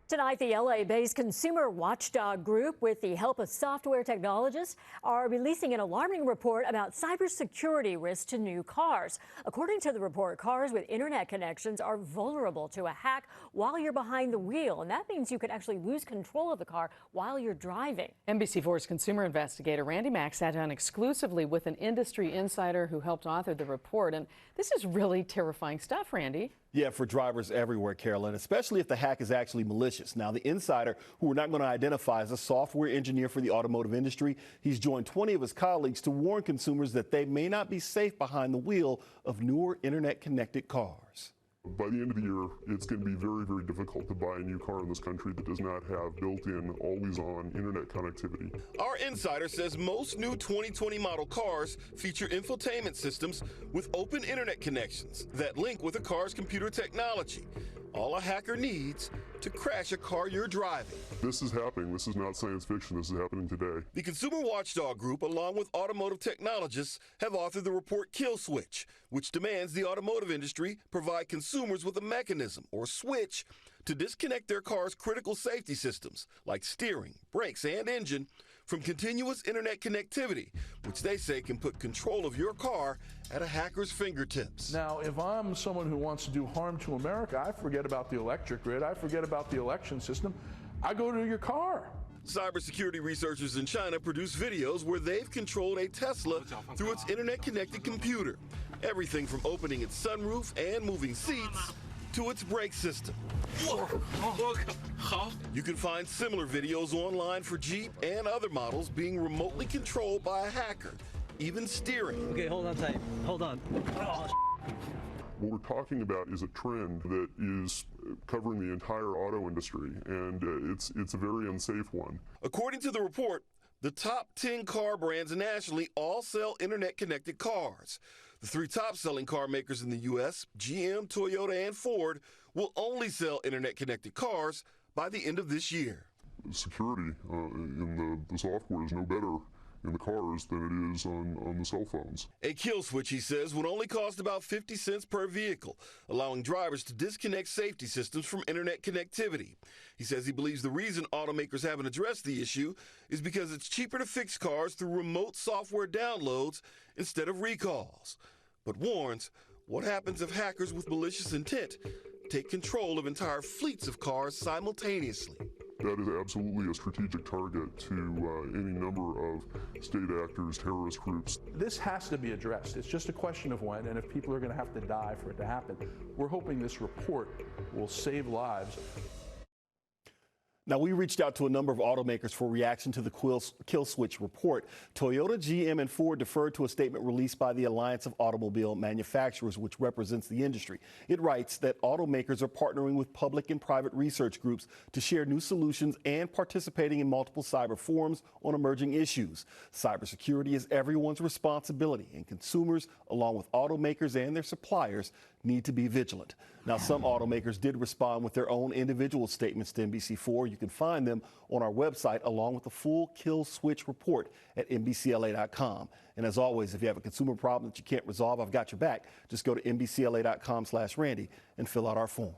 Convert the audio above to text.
Tonight, the LA-based consumer watchdog group, with the help of software technologists, are releasing an alarming report about cybersecurity risks to new cars. According to the report, cars with internet connections are vulnerable to a hack while you're behind the wheel, and that means you could actually lose control of the car while you're driving. NBC4's consumer investigator Randy Mack sat down exclusively with an industry insider who helped author the report, and this is really terrifying stuff, Randy. Yeah, for drivers everywhere, Carolyn, especially if the hack is actually malicious. Now, the insider, who we're not going to identify, is a software engineer for the automotive industry. He's joined 20 of his colleagues to warn consumers that they may not be safe behind the wheel of newer internet-connected cars. By the end of the year, it's going to be very, very difficult to buy a new car in this country that does not have built-in, always-on internet connectivity. Our insider says most new 2020 model cars feature infotainment systems with open internet connections that link with a car's computer technology. All a hacker needs to crash a car you're driving. This is happening. This is not science fiction. This is happening today. The Consumer Watchdog Group, along with automotive technologists, have authored the report Kill Switch, which demands the automotive industry provide consumers with a mechanism or switch to disconnect their car's critical safety systems like steering, brakes, and engine from continuous internet connectivity, which they say can put control of your car at a hacker's fingertips. Now, if I'm someone who wants to do harm to America, I forget about the electric grid, I forget about the election system, I go to your car. Cybersecurity researchers in China produce videos where they've controlled a Tesla through its internet-connected computer. Everything from opening its sunroof and moving seats to its brake system. You can find similar videos online for Jeep and other models being remotely controlled by a hacker, even steering. Okay, hold on tight. Hold on. What we're talking about is a trend that is covering the entire auto industry, and it's a very unsafe one. According to the report, the top 10 car brands nationally all sell internet-connected cars. The 3 top-selling car makers in the U.S., GM, Toyota, and Ford, will only sell internet-connected cars by the end of this year. Security in the software is no better in the cars than it is on the cell phones. A kill switch, he says, would only cost about 50 cents per vehicle, allowing drivers to disconnect safety systems from internet connectivity. He says he believes the reason automakers haven't addressed the issue is because it's cheaper to fix cars through remote software downloads instead of recalls. But warns, what happens if hackers with malicious intent take control of entire fleets of cars simultaneously? That is absolutely a strategic target to any number of state actors, terrorist groups. This has to be addressed. It's just a question of when, and if people are going to have to die for it to happen. We're hoping this report will save lives. Now, we reached out to a number of automakers for reaction to the Kill Switch report. Toyota, GM, and Ford deferred to a statement released by the Alliance of Automobile Manufacturers, which represents the industry. It writes that automakers are partnering with public and private research groups to share new solutions and participating in multiple cyber forums on emerging issues. Cybersecurity is everyone's responsibility, and consumers, along with automakers and their suppliers, need to be vigilant. Now, some automakers did respond with their own individual statements to NBC4. You can find them on our website along with the full Kill Switch report at NBCLA.com. And as always, if you have a consumer problem that you can't resolve, I've got your back. Just go to NBCLA.com/Randy and fill out our form.